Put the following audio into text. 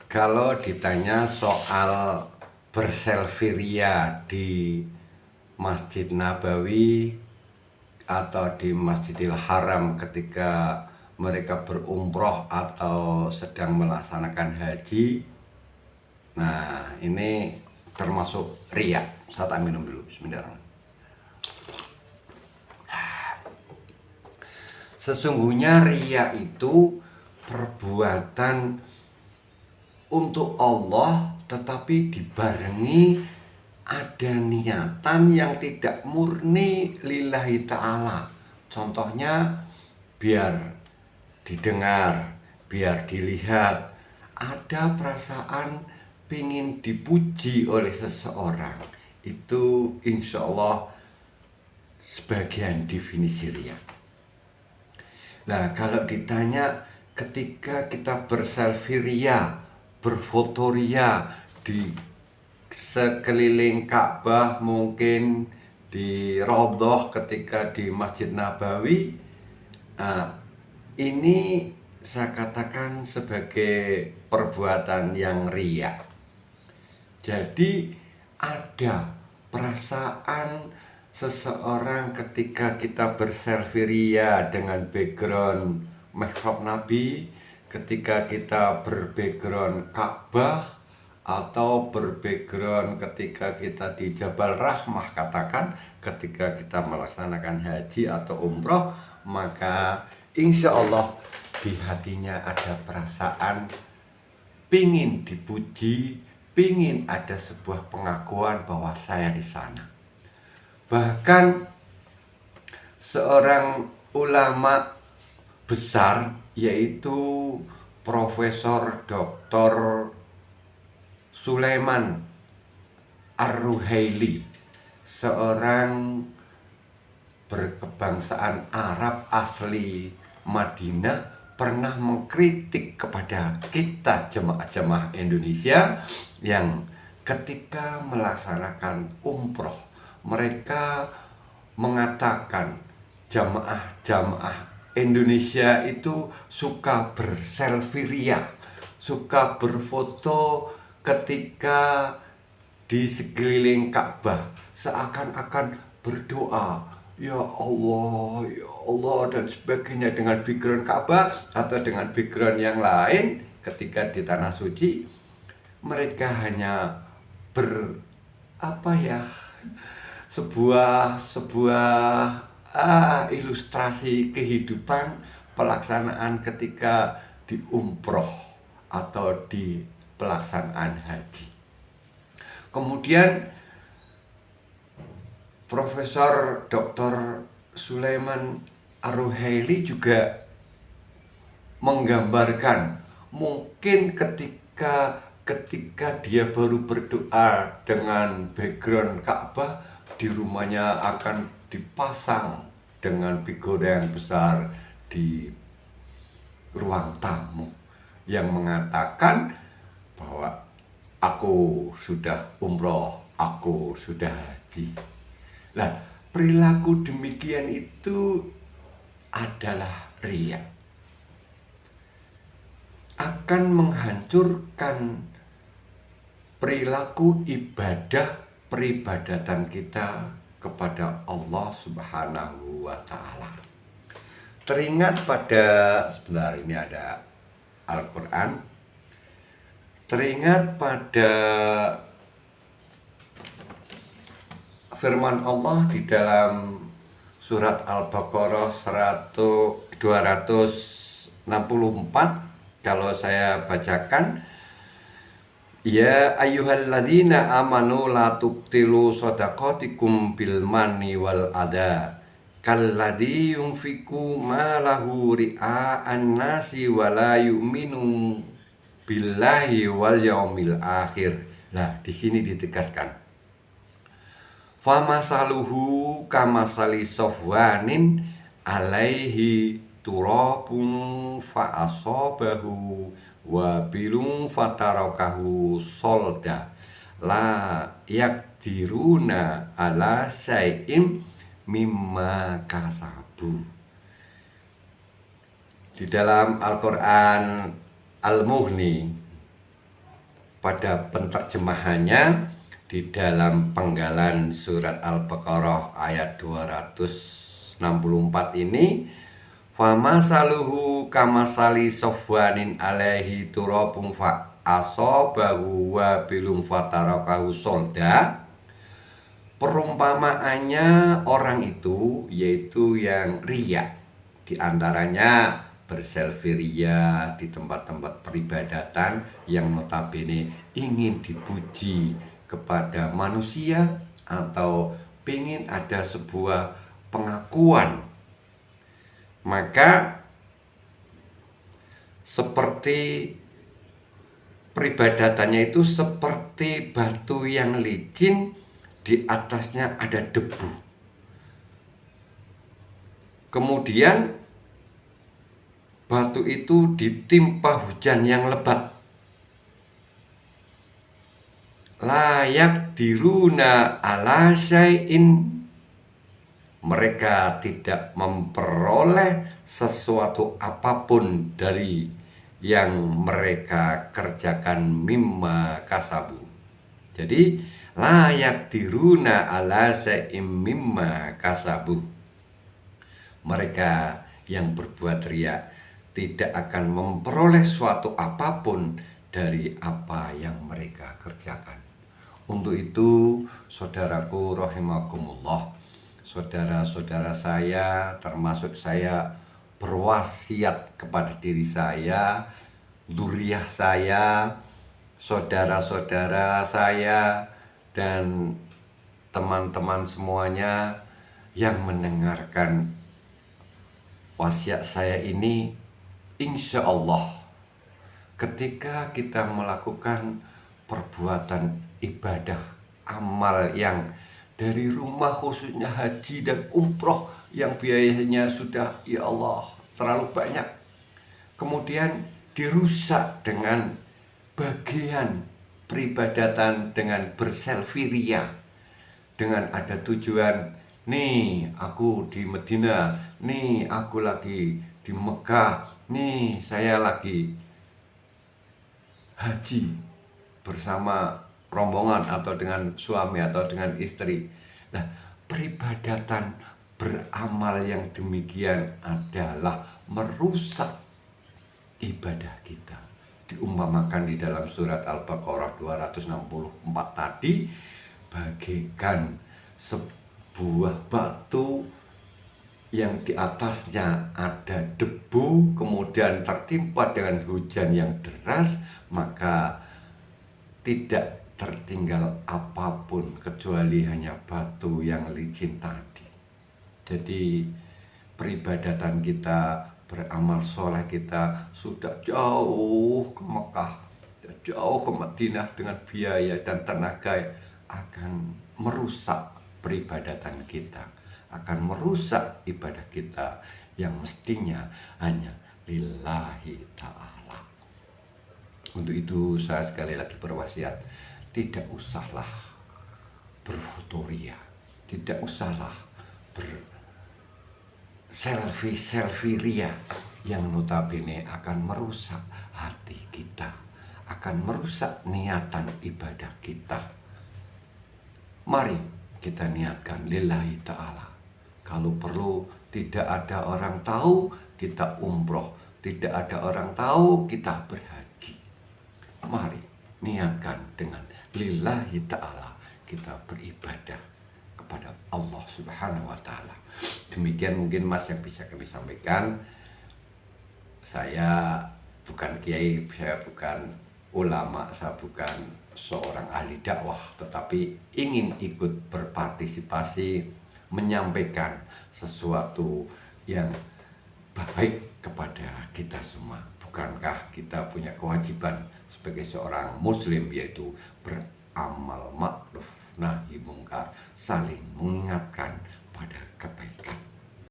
Kalau ditanya soal berselfie di Masjid Nabawi atau di Masjidil Haram ketika mereka berumroh atau sedang melaksanakan haji, nah ini termasuk riya. Saya tak minum dulu, bismillahirrahmanirrahim. Sesungguhnya riya itu perbuatan untuk Allah, tetapi dibarengi ada niatan yang tidak murni lillahi ta'ala. Contohnya biar didengar, biar dilihat, ada perasaan pingin dipuji oleh seseorang. Itu insya Allah sebagian definisi riya. Nah, kalau ditanya ketika kita berselfie riya, berfoto riya di sekeliling Ka'bah, mungkin di Raudhah ketika di Masjid Nabawi, ini saya katakan sebagai perbuatan yang riya. Jadi ada perasaan seseorang ketika kita berselfie riya dengan background mihrab Nabi, ketika kita berbackground Ka'bah, atau berbackground ketika kita di Jabal Rahmah, katakan ketika kita melaksanakan haji atau umroh, maka insya Allah di hatinya ada perasaan pingin dipuji, pingin ada sebuah pengakuan bahwa saya di sana. Bahkan seorang ulama besar, yaitu Profesor Dr. Sulaiman Ar-Ruhaili, seorang berkebangsaan Arab asli Madinah, pernah mengkritik kepada kita jemaah-jemaah Indonesia yang ketika melaksanakan umroh, mereka mengatakan jamaah-jamaah Indonesia itu suka berselfie riya, suka berfoto ketika di sekeliling Ka'bah, seakan-akan berdoa, ya Allah dan sebagainya, dengan background Ka'bah atau dengan background yang lain. Ketika di tanah suci, mereka hanya sebuah ilustrasi kehidupan pelaksanaan ketika di umroh atau di pelaksanaan haji. Kemudian Profesor Dr. Sulaiman Ar-Ruhaili juga menggambarkan mungkin ketika dia baru berdoa dengan background Ka'bah, di rumahnya akan dipasang dengan figur yang besar di ruang tamu yang mengatakan bahwa aku sudah umroh, aku sudah haji. Nah, perilaku demikian itu adalah riya, akan menghancurkan perilaku ibadah peribadatan kita kepada Allah Subhanahu wa Ta'ala. Teringat pada, sebentar, ini ada Al-Quran. Teringat pada firman Allah di dalam surat Al-Baqarah 264, kalau saya bacakan, ya ayyuhalladzina amanu la tubtilu shadaqatikum bil manni wal adha kalladzi yunfiqu malahu ri'a'an nasi wa la yu'minu billahi wal yaumil akhir. Nah, di sini ditegaskan, famasaluhu kamasali sofwanin alaihi turabun fa asabahu wa bilum fatarakahu solda la yakdiruna ala syai'im mimma kasabu. Di dalam Al-Quran Al-Mughni pada penterjemahannya di dalam penggalan surat Al-Baqarah ayat 264 ini, famasaluhu kamasali sofwanin alaihi turabun fa asobahu wabilum fatarakahu solda. Perumpamaannya orang itu yaitu yang riya, diantaranya berselfie ria di tempat-tempat peribadatan yang notabene ingin dipuji kepada manusia atau ingin ada sebuah pengakuan, maka seperti peribadatannya itu seperti batu yang licin, di atasnya ada debu. Kemudian batu itu ditimpa hujan yang lebat. Layak diruna ala syai'in, mereka tidak memperoleh sesuatu apapun dari yang mereka kerjakan mimma kasabu. Jadi layak diruna ala syai'in mimma kasabu, mereka yang berbuat riya tidak akan memperoleh suatu apapun dari apa yang mereka kerjakan. Untuk itu, saudaraku rahimakumullah, saudara-saudara saya, termasuk saya, berwasiat kepada diri saya, dzurriyyah saya, saudara-saudara saya, dan teman-teman semuanya yang mendengarkan wasiat saya ini, insya Allah ketika kita melakukan perbuatan ibadah amal yang dari rumah, khususnya haji dan umroh yang biayanya sudah ya Allah terlalu banyak, kemudian dirusak dengan bagian peribadatan dengan berselfie ria, dengan ada tujuan, nih aku di Medina, nih aku lagi di Mekah, nih saya lagi haji bersama rombongan atau dengan suami atau dengan istri. Nah, peribadatan beramal yang demikian adalah merusak ibadah kita. Diumpamakan di dalam surat Al-Baqarah 264 tadi, bagaikan sebuah batu yang di atasnya ada debu, kemudian tertimpa dengan hujan yang deras, maka tidak tertinggal apapun kecuali hanya batu yang licin tadi. Jadi peribadatan kita, beramal soleh kita sudah jauh ke Mekah, jauh ke Madinah dengan biaya dan tenaga, akan merusak peribadatan kita, akan merusak ibadah kita yang mestinya hanya lillahi ta'ala. Untuk itu saya sekali lagi berwasiat, tidak usahlah berfotoria, tidak usahlah selfie ria yang notabene akan merusak hati kita, akan merusak niatan ibadah kita. Mari kita niatkan lillahi ta'ala. Kalau perlu tidak ada orang tahu kita umroh, tidak ada orang tahu kita berhaji. Mari niatkan dengan lillahi ta'ala, kita beribadah kepada Allah subhanahu wa ta'ala. Demikian mungkin Mas yang bisa kami sampaikan. Saya bukan kiai, saya bukan ulama, saya bukan seorang ahli dakwah, tetapi ingin ikut berpartisipasi menyampaikan sesuatu yang baik kepada kita semua. Bukankah kita punya kewajiban sebagai seorang muslim, yaitu beramal ma'ruf nahi mungkar, saling mengingatkan pada kebaikan.